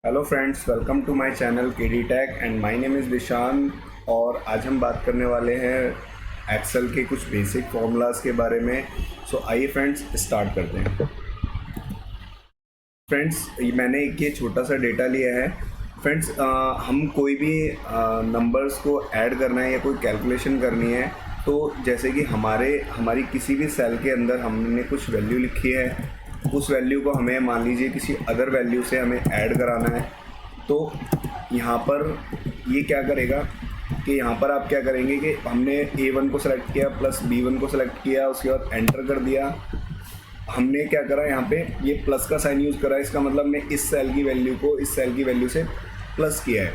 Hello friends, welcome to my channel KD tech and my name is Dishan. और आज हम बात करने वाले हैं एक्सेल के कुछ बेसिक फॉर्मूलाज के बारे में। सो आइए फ्रेंड्स स्टार्ट करते हैं। फ्रेंड्स, मैंने एक ये छोटा सा डेटा लिया है। फ्रेंड्स, हम कोई भी नंबर्स को ऐड करना है या कोई कैलकुलेशन करनी है, तो जैसे कि हमारी किसी भी सेल के अंदर हमने कुछ वैल्यू लिखी है, उस वैल्यू को हमें मान लीजिए किसी अदर वैल्यू से हमें ऐड कराना है। तो यहाँ पर ये क्या करेगा कि यहाँ पर आप क्या करेंगे कि हमने A1 को सेलेक्ट किया प्लस B1 को सेलेक्ट किया, उसके बाद एंटर कर दिया। हमने क्या करा, यहाँ पे ये प्लस का साइन यूज़ करा, इसका मतलब मैं इस सेल की वैल्यू को इस सेल की वैल्यू से प्लस किया है।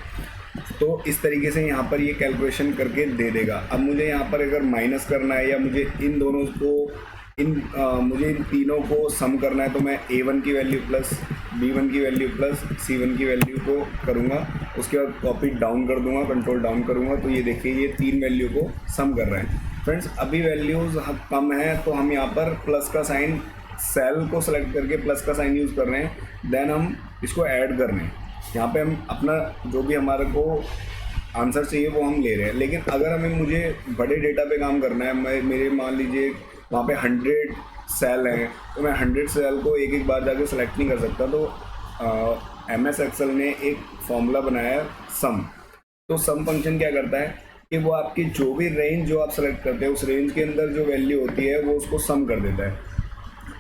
तो इस तरीके से यहाँ पर ये कैलकुलेशन करके दे देगा। अब मुझे यहाँ पर अगर माइनस करना है या मुझे इन दोनों को मुझे इन तीनों को सम करना है, तो मैं A1 की वैल्यू प्लस B1 की वैल्यू प्लस C1 की वैल्यू को करूँगा। उसके बाद कॉपी डाउन कर दूँगा, कंट्रोल डाउन करूँगा, तो ये देखिए ये तीन वैल्यू को सम कर रहे हैं। फ्रेंड्स, अभी वैल्यूज़ कम है तो हम यहाँ पर प्लस का साइन, सेल को सेलेक्ट करके प्लस का साइन यूज़ कर रहे हैं। देन हम इसको ऐड कर रहे हैं। यहाँ पे हम अपना जो भी हमारे को आंसर चाहिए वो हम ले रहे हैं। लेकिन अगर मुझे बड़े डेटा पे काम करना है, मेरे मान लीजिए वहाँ पे 100 सेल हैं, तो मैं 100 सेल को एक एक बार जाके सेलेक्ट नहीं कर सकता। तो MS एक्सेल ने एक फॉर्मूला बनाया है सम। तो सम फंक्शन क्या करता है कि वो आपकी जो भी रेंज जो आप सेलेक्ट करते हैं, उस रेंज के अंदर जो वैल्यू होती है वो उसको सम कर देता है।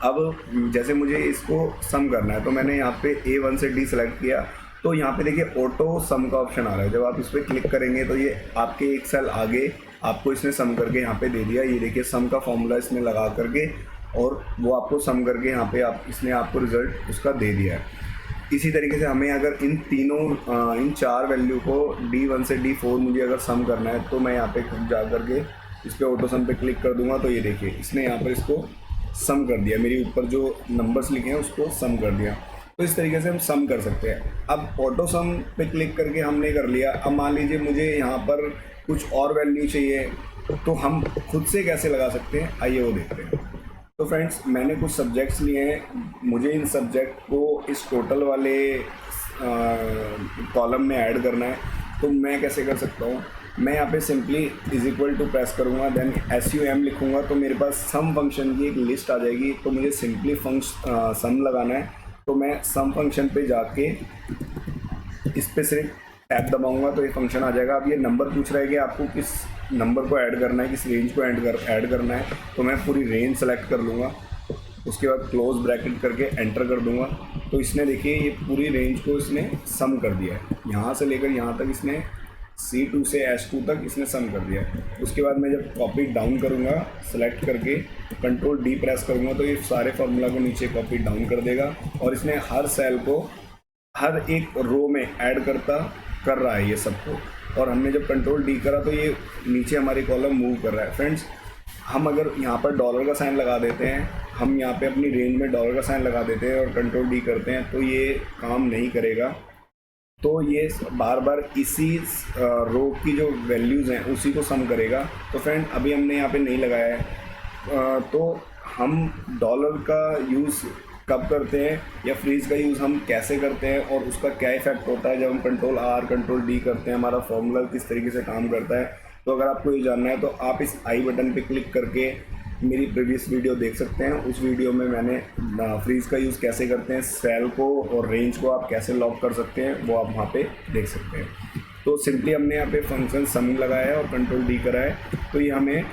अब जैसे मुझे इसको सम करना है, तो मैंने यहाँ पे A1 से D सेलेक्ट किया, तो यहाँ पे देखिए ऑटो सम का ऑप्शन आ रहा है। जब आप इस पर क्लिक करेंगे तो ये आपके एक सेल आगे आपको इसने सम करके यहाँ पे दे दिया। ये देखिए सम का फॉर्मूला इसने लगा करके और वो आपको सम करके यहाँ पे इसने आपको रिज़ल्ट उसका दे दिया है। इसी तरीके से हमें अगर इन चार वैल्यू को D1 से D4 मुझे अगर सम करना है, तो मैं यहाँ पे जा करके इस पर ऑटो सम पे क्लिक कर दूँगा। तो ये देखिए इसने यहाँ पर इसको सम कर दिया, मेरी ऊपर जो नंबर्स लिखे हैं उसको सम कर दिया। तो इस तरीके से हम सम कर सकते हैं। अब ऑटो सम पे क्लिक करके हमने कर लिया। अब मान लीजिए मुझे यहाँ पर कुछ और वैल्यू चाहिए, तो हम खुद से कैसे लगा सकते हैं, आइए वो देखते हैं। तो फ्रेंड्स, मैंने कुछ सब्जेक्ट्स लिए हैं, मुझे इन सब्जेक्ट को इस टोटल वाले कॉलम में ऐड करना है। तो मैं कैसे कर सकता हूँ, मैं यहाँ पे simply is equal to press करूँगा, देन SUM लिखूँगा, तो मेरे पास सम फंक्शन की एक लिस्ट आ जाएगी। तो मुझे सिंपली सम लगाना है, तो मैं सम फंक्शन पे जाके इस पे सिर्फ टैब दबाऊंगा तो ये फंक्शन आ जाएगा। अब ये नंबर पूछ रहा है कि आपको किस नंबर को ऐड करना है, किस रेंज को ऐड करना है, तो मैं पूरी रेंज सेलेक्ट कर लूँगा। उसके बाद क्लोज ब्रैकेट करके एंटर कर दूँगा। तो इसने देखिए ये पूरी रेंज को इसने सम कर दिया है, यहाँ से लेकर यहाँ तक इसने C2 से S2 तक इसने सम कर दिया है। उसके बाद मैं जब कॉपी डाउन करूँगा, सेलेक्ट करके कंट्रोल D प्रेस करूँगा, तो ये सारे फार्मूला को नीचे कॉपी डाउन कर देगा और इसने हर सेल को हर एक रो में ऐड कर रहा है ये सबको। और हमने जब कंट्रोल D करा तो ये नीचे हमारी कॉलम मूव कर रहा है। फ्रेंड्स, हम अगर यहाँ पर डॉलर का साइन लगा देते हैं, हम यहाँ पे अपनी रेंज में डॉलर का साइन लगा देते हैं और कंट्रोल D करते हैं, तो ये काम नहीं करेगा। तो ये बार बार इसी रो की जो वैल्यूज़ हैं उसी को सम करेगा। तो फ्रेंड, अभी हमने यहाँ पे नहीं लगाया है। तो हम डॉलर का यूज़ कब करते हैं या फ्रीज का यूज़ हम कैसे करते हैं और उसका क्या इफेक्ट होता है जब हम कंट्रोल R कंट्रोल D करते हैं, हमारा फॉर्मूला किस तरीके से काम करता है। तो अगर आपको ये जानना है तो आप इस आई बटन पे क्लिक करके मेरी प्रीवियस वीडियो देख सकते हैं। उस वीडियो में मैंने फ्रीज का यूज़ कैसे करते हैं, सेल को और रेंज को आप कैसे लॉक कर सकते हैं, वो आप वहाँ पे देख सकते हैं। तो सिंपली हमने यहाँ पे फंक्शन सम लगाया है और कंट्रोल D करा है, तो ये हमें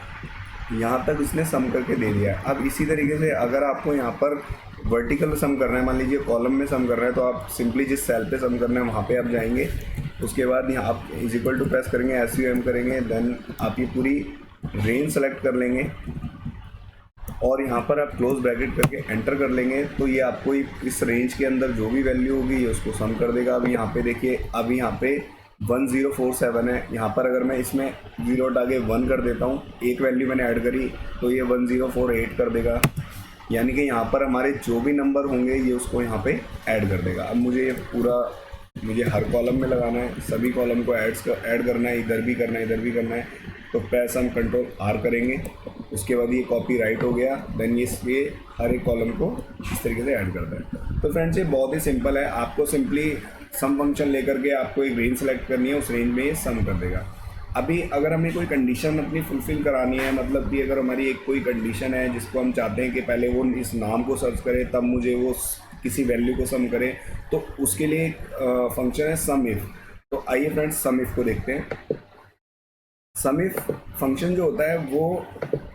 यहाँ तक इसने सम करके दे दिया है। अब इसी तरीके से अगर आपको यहाँ पर वर्टिकल सम करना है, मान लीजिए कॉलम में सम कर रहे हैं, तो आप सिंपली जिस सेल पे सम करना है वहाँ पे आप जाएंगे। उसके बाद यहाँ आप इज इक्वल टू प्रेस करेंगे, SUM करेंगे, देन आप ये पूरी रेंज सेलेक्ट कर लेंगे और यहाँ पर आप क्लोज ब्रैकेट करके एंटर कर लेंगे। तो ये आपको इस रेंज के अंदर जो भी वैल्यू होगी ये उसको सम कर देगा। अब यहाँ पे देखिए, अब यहाँ पे 1047 है। यहाँ पर अगर मैं इसमें 0 हटा के 1 कर देता हूँ, एक वैल्यू मैंने ऐड करी, तो ये 1048 कर देगा। यानी कि यहाँ पर हमारे जो भी नंबर होंगे ये उसको यहाँ पे ऐड कर देगा। अब मुझे हर कॉलम में लगाना है, सभी कॉलम को ऐड करना है, इधर भी करना है, इधर भी करना है। तो प्रेस हम कंट्रोल R करेंगे, उसके बाद ये कॉपी राइट हो गया, देन ये हर एक कॉलम को इस तरीके से ऐड करता है। तो फ्रेंड्स, ये बहुत ही सिंपल है। आपको सिंपली सम फंक्शन लेकर के आपको एक रेंज सेलेक्ट करनी है, उस रेंज में ये सम कर देगा। अभी अगर हमें कोई कंडीशन अपनी फुलफ़िल करानी है, मतलब कि अगर हमारी एक कोई कंडीशन है जिसको हम चाहते हैं कि पहले वो इस नाम को सर्च करे तब मुझे वो किसी वैल्यू को सम करे, तो उसके लिए एक फंक्शन है सम इफ़। तो आइए फ्रेंड्स सम इफ़ को देखते हैं। सम इफ फंक्शन जो होता है वो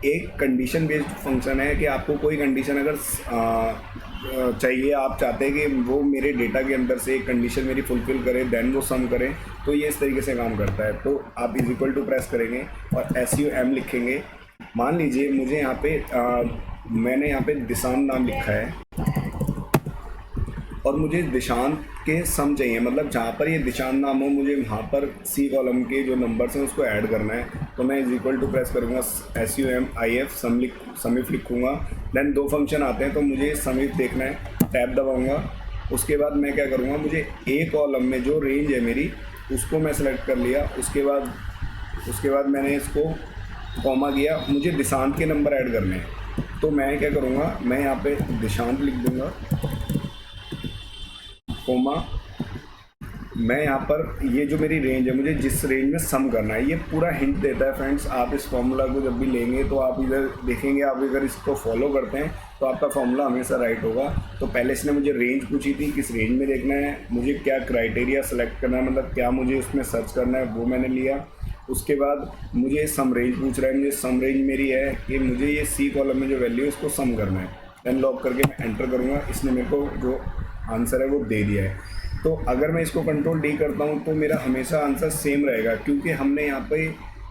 एक कंडीशन बेस्ड फंक्शन है कि आपको कोई कंडीशन अगर चाहिए, आप चाहते हैं कि वो मेरे डेटा के अंदर से एक कंडीशन मेरी फुलफ़िल करे देन वो सम करे, तो ये इस तरीके से काम करता है। तो आप इज इक्वल टू प्रेस करेंगे और SUM लिखेंगे। मान लीजिए मुझे यहाँ पे मैंने यहाँ पे दिशांत नाम लिखा है और मुझे दिशांत के सम चाहिए, मतलब जहाँ पर ये दिशांत नाम हो मुझे वहाँ पर C कॉलम के जो नंबर्स हैं उसको ऐड करना है। तो मैं इज इक्वल टू प्रेस करूँगा SUMIF सम इफ लिखूँगा। देन दो फंक्शन आते हैं तो मुझे सम इफ देखना है, टैब दबाऊँगा। उसके बाद मैं क्या करूँगा, मुझे A कॉलम में जो रेंज है मेरी उसको मैं सेलेक्ट कर लिया। उसके बाद मैंने इसको कॉमा किया, मुझे दिशांत के नंबर ऐड करने हैं। तो मैं क्या करूँगा, मैं यहाँ पे दिशांत लिख दूँगा, कोमा मैं यहाँ पर ये जो मेरी रेंज है मुझे जिस रेंज में सम करना है, ये पूरा हिंट देता है फ्रेंड्स। आप इस फॉर्मूला को जब भी लेंगे तो आप इधर देखेंगे, आप अगर इसको फॉलो करते हैं तो आपका फॉर्मूला हमेशा राइट होगा। तो पहले इसने मुझे रेंज पूछी थी, किस रेंज में देखना है, मुझे क्या क्राइटेरिया सेलेक्ट करना है, मतलब क्या मुझे उसमें सर्च करना है, वो मैंने लिया। उसके बाद मुझे सम रेंज पूछ रहा है, मुझे सम रेंज मेरी है कि मुझे ये C कॉलम में जो वैल्यू है उसको सम करना है। देन लॉक करके मैं एंटर करूँगा। इसने मेरे को जो आंसर है वो दे दिया है। तो अगर मैं इसको कंट्रोल D करता हूँ तो मेरा हमेशा आंसर सेम रहेगा, क्योंकि हमने यहाँ पे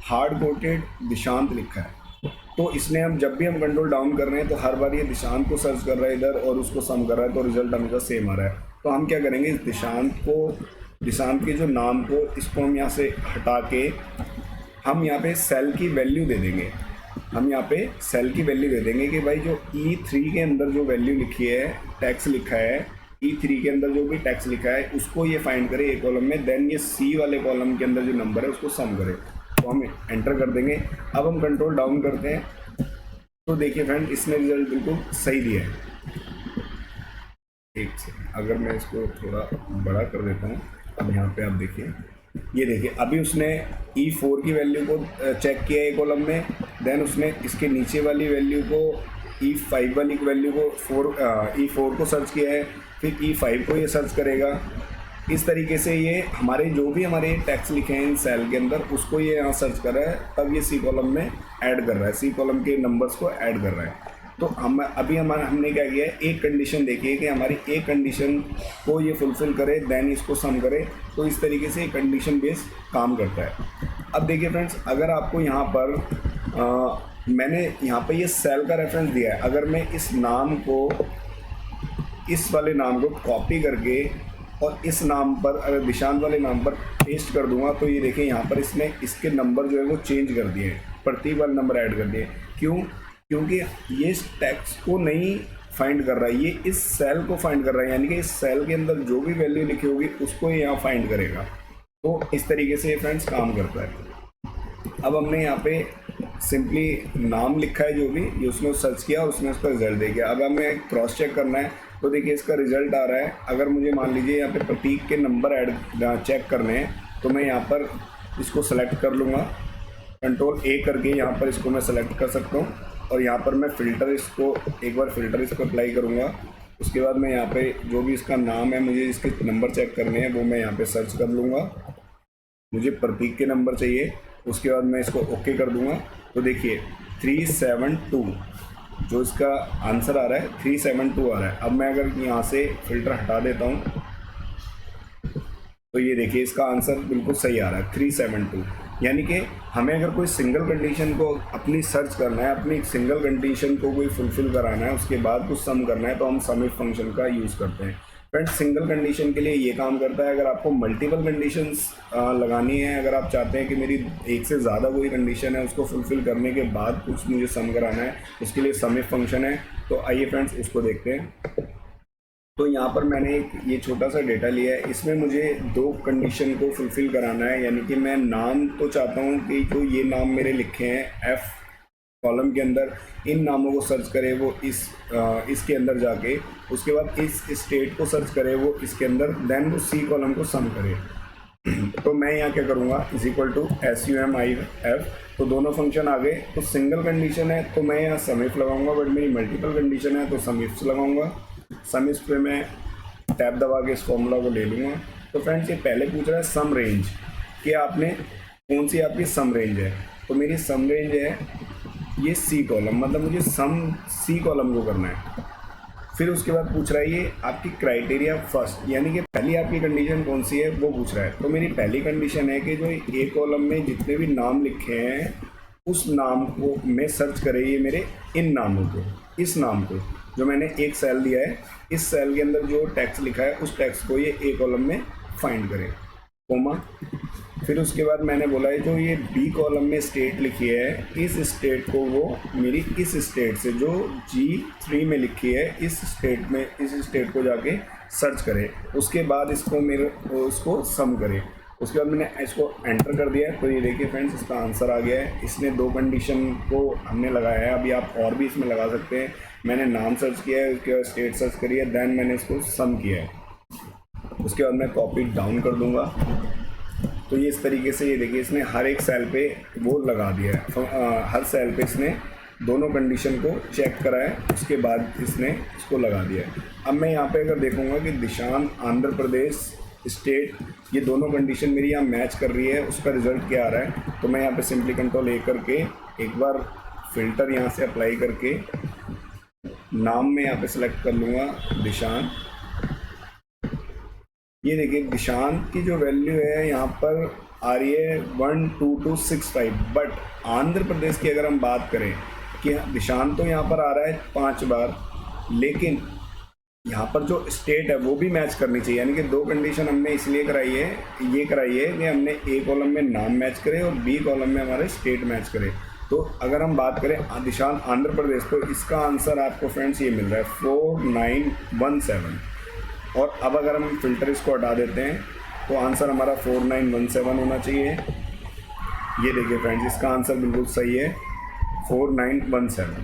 हार्ड कोटेड दिशांत लिखा है। तो इसने हम जब भी हम कंट्रोल डाउन कर रहे हैं तो हर बार ये दिशांत को सर्च कर रहा है इधर और उसको सम कर रहा है, तो रिजल्ट हमेशा सेम आ रहा है। तो हम क्या करेंगे, इस दिशांत के जो नाम को इसको हम यहाँ से हटा के हम यहाँ पे सेल की वैल्यू दे देंगे। हम यहाँ पे सेल की वैल्यू दे देंगे कि भाई जो E3 के अंदर जो वैल्यू लिखी है, टैक्स लिखा है, E3 के अंदर जो भी टैक्स लिखा है उसको ये फाइंड करे A कॉलम में, देन ये C वाले कॉलम के अंदर जो नंबर है उसको सम करे। तो हम एंटर कर देंगे। अब हम कंट्रोल डाउन करते हैं तो देखिए फ्रेंड इसने रिजल्ट बिल्कुल सही दिया है। एक से अगर मैं इसको थोड़ा बड़ा कर देता हूँ, अब यहाँ पे आप देखिए, ये देखिए अभी उसने E4 की वैल्यू को चेक किया A कॉलम में, देन उसने इसके नीचे वाली वैल्यू को E5 वाली वैल्यू को E4 को सर्च किया है, फिर E5 को ये सर्च करेगा। इस तरीके से ये हमारे जो भी हमारे टैक्स लिखे हैं इन सेल के अंदर उसको ये यहाँ सर्च कर रहा है, तब ये C कॉलम में ऐड कर रहा है, C कॉलम के नंबर्स को ऐड कर रहा है। तो हमने क्या किया है, एक कंडीशन देखी है कि हमारी एक कंडीशन को ये फुलफ़िल करे देन इसको सम करे। तो इस तरीके से कंडीशन बेस्ड काम करता है। अब देखिए फ्रेंड्स, अगर आपको यहाँ पर मैंने यहाँ पे ये सेल का रेफरेंस दिया है, अगर मैं इस नाम को, इस वाले नाम को कॉपी करके और इस नाम पर अगर दिशांत वाले नाम पर पेस्ट कर दूंगा तो ये देखिए यहाँ पर इसने इसके नंबर जो है वो चेंज कर दिए हैं, प्रति बार नंबर ऐड कर दिए। क्यों? क्योंकि ये इस टेक्स्ट को नहीं फाइंड कर रहा है, ये इस सेल को फाइंड कर रहा है, यानी कि इस सेल के अंदर जो भी वैल्यू लिखी होगी उसको ये यहाँ फाइंड करेगा। तो इस तरीके से ये फ्रेंड्स काम करता है। अब हमने यहाँ पे सिंपली नाम लिखा है जो भी, ये उसने सर्च किया और उसने उसका रिजल्ट दे दिया। अब हमें क्रॉस चेक करना है तो देखिए इसका रिजल्ट आ रहा है। अगर मुझे मान लीजिए यहाँ पे प्रतीक के नंबर ऐड चेक करने हैं तो मैं यहाँ पर इसको सेलेक्ट कर लूँगा, कंट्रोल A करके यहाँ पर इसको मैं सेलेक्ट कर सकता हूँ और यहाँ पर मैं फ़िल्टर इसको एक बार फ़िल्टर इसको अप्लाई करूँगा। उसके बाद मैं यहाँ पे जो भी इसका नाम है, मुझे इसके नंबर चेक करने हैं, वो मैं यहाँ पे सर्च कर लूँगा। मुझे प्रतीक के नंबर चाहिए, उसके बाद मैं इसको ओके कर दूँगा। तो देखिए 372 जो इसका आंसर आ रहा है 372 आ रहा है। अब मैं अगर यहाँ से फ़िल्टर हटा देता हूँ तो ये देखिए इसका आंसर बिल्कुल सही आ रहा है 372। यानी कि हमें अगर कोई सिंगल कंडीशन को अपनी सर्च करना है, अपनी सिंगल कंडीशन को कोई फुलफ़िल कराना है, उसके बाद कुछ सम करना है, तो हम सम इफ फंक्शन का यूज़ करते हैं। फ्रेंड्स सिंगल कंडीशन के लिए ये काम करता है। अगर आपको मल्टीपल कंडीशंस लगानी है, अगर आप चाहते हैं कि मेरी एक से ज़्यादा कोई कंडीशन है उसको फुलफ़िल करने के बाद कुछ मुझे सम कराना है, उसके लिए सम इफ फंक्शन है। तो आइए फ्रेंड्स उसको देखते हैं। तो यहाँ पर मैंने एक ये छोटा सा डेटा लिया है, इसमें मुझे दो कंडीशन को फुलफ़िल कराना है। यानी कि मैं नाम तो चाहता हूँ कि जो ये नाम मेरे लिखे हैं कॉलम के अंदर इन नामों को सर्च करे वो इसके अंदर जाके, उसके बाद इस स्टेट को सर्च करे वो इसके अंदर, देन वो सी कॉलम को सम करे। तो मैं यहाँ क्या करूँगा, इज इक्वल टू SUMIF, तो दोनों फंक्शन आ गए। तो सिंगल कंडीशन है तो मैं यहाँ सम इफ लगाऊंगा, बट मेरी मल्टीपल कंडीशन है तो सम इफ्स लगाऊंगा। सम इफ्स पे मैं टैब दबा के इस फॉर्मूला को ले लूँगा। तो फ्रेंड्स ये पहले पूछ रहा है सम रेंज, कि आपने कौन सी आपकी सम रेंज है। तो मेरी सम रेंज है ये सी कॉलम, मतलब मुझे सम सी कॉलम को करना है। फिर उसके बाद पूछ रहा है ये आपकी क्राइटेरिया फर्स्ट, यानी कि पहली आपकी कंडीशन कौन सी है वो पूछ रहा है। तो मेरी पहली कंडीशन है कि जो ए कॉलम में जितने भी नाम लिखे हैं उस नाम को मैं सर्च करे ये मेरे इन नामों को, इस नाम को जो मैंने एक सेल दिया है, इस सेल के अंदर जो टेक्स्ट लिखा है उस टेक्स्ट को ये ए कॉलम में फाइंड करे, कोमा। फिर उसके बाद मैंने बोला है जो ये बी कॉलम में स्टेट लिखी है, इस स्टेट को वो मेरी इस स्टेट से जो G3 में लिखी है इस स्टेट को जाके सर्च करे। उसके बाद उसको सम करे। उसके बाद मैंने इसको एंटर कर दिया है। तो ये देखिए फ्रेंड्स इसका आंसर आ गया है। इसने दो कंडीशन को हमने लगाया है, अभी आप और भी इसमें लगा सकते हैं। मैंने नाम सर्च किया है, उसके बाद स्टेट सर्च करी है, देन मैंने इसको सम किया है। उसके बाद मैं कॉपी डाउन कर दूंगा। तो ये इस तरीके से ये देखिए इसने हर एक सेल पे वो लगा दिया है, हर सेल पे इसने दोनों कंडीशन को चेक करा है, उसके बाद इसने इसको लगा दिया है। अब मैं यहाँ पे अगर देखूँगा कि दिशान आंध्र प्रदेश स्टेट, ये दोनों कंडीशन मेरी यहाँ मैच कर रही है, उसका रिज़ल्ट क्या आ रहा है। तो मैं यहाँ पे सिंपली कंट्रोल ए करके एक बार फिल्टर यहाँ से अप्लाई करके नाम में यहाँ पे सेलेक्ट कर लूँगा दिशान। ये देखिए दिशान की जो वैल्यू है यहाँ पर आ रही है 12265, बट आंध्र प्रदेश की अगर हम बात करें कि दिशान तो यहाँ पर आ रहा है 5 बार, लेकिन यहाँ पर जो स्टेट है वो भी मैच करनी चाहिए। यानी कि दो कंडीशन हमने इसलिए कराई है, ये कराई है कि हमने ए कॉलम में नाम मैच करे और बी कॉलम में हमारे स्टेट मैच करे। तो अगर हम बात करें दिशान आंध्र प्रदेश, तो इसका आंसर आपको फ्रेंड्स ये मिल रहा है 4917। और अब अगर हम फिल्टर इसको हटा देते हैं तो आंसर हमारा 4917 होना चाहिए। ये देखिए फ्रेंड्स इसका आंसर बिल्कुल सही है 4917,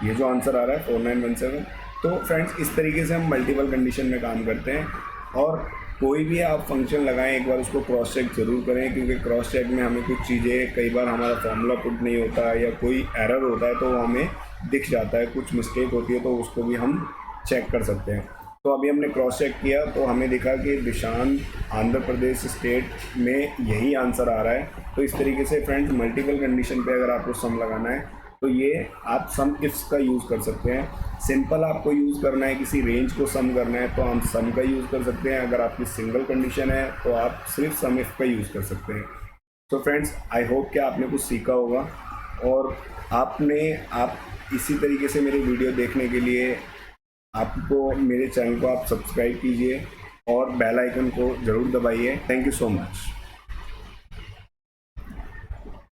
ये जो आंसर आ रहा है 4917। तो फ्रेंड्स इस तरीके से हम मल्टीपल कंडीशन में काम करते हैं। और कोई भी आप फंक्शन लगाएं एक बार उसको क्रॉस चेक ज़रूर करें, क्योंकि क्रॉस चेक में हमें कुछ चीज़ें, कई बार हमारा फॉर्मूला पुट नहीं होता या कोई एरर होता है तो वो हमें दिख जाता है, कुछ मिस्टेक होती है तो उसको भी हम चेक कर सकते हैं। तो अभी हमने क्रॉस चेक किया तो हमें दिखा कि दिशान आंध्र प्रदेश स्टेट में यही आंसर आ रहा है। तो इस तरीके से फ्रेंड्स मल्टीपल कंडीशन पे अगर आपको सम लगाना है तो ये आप सम इफ्स का यूज़ कर सकते हैं। सिंपल आपको यूज़ करना है, किसी रेंज को सम करना है तो हम सम का यूज़ कर सकते हैं। अगर आपकी सिंगल कंडीशन है तो आप सिर्फ सम इफ का यूज़ कर सकते हैं। तो फ्रेंड्स आई होप कि आपने कुछ सीखा होगा, और आप इसी तरीके से मेरे वीडियो देखने के लिए आपको मेरे चैनल को आप सब्सक्राइब कीजिए और बेल आइकन को ज़रूर दबाइए। Thank you so much.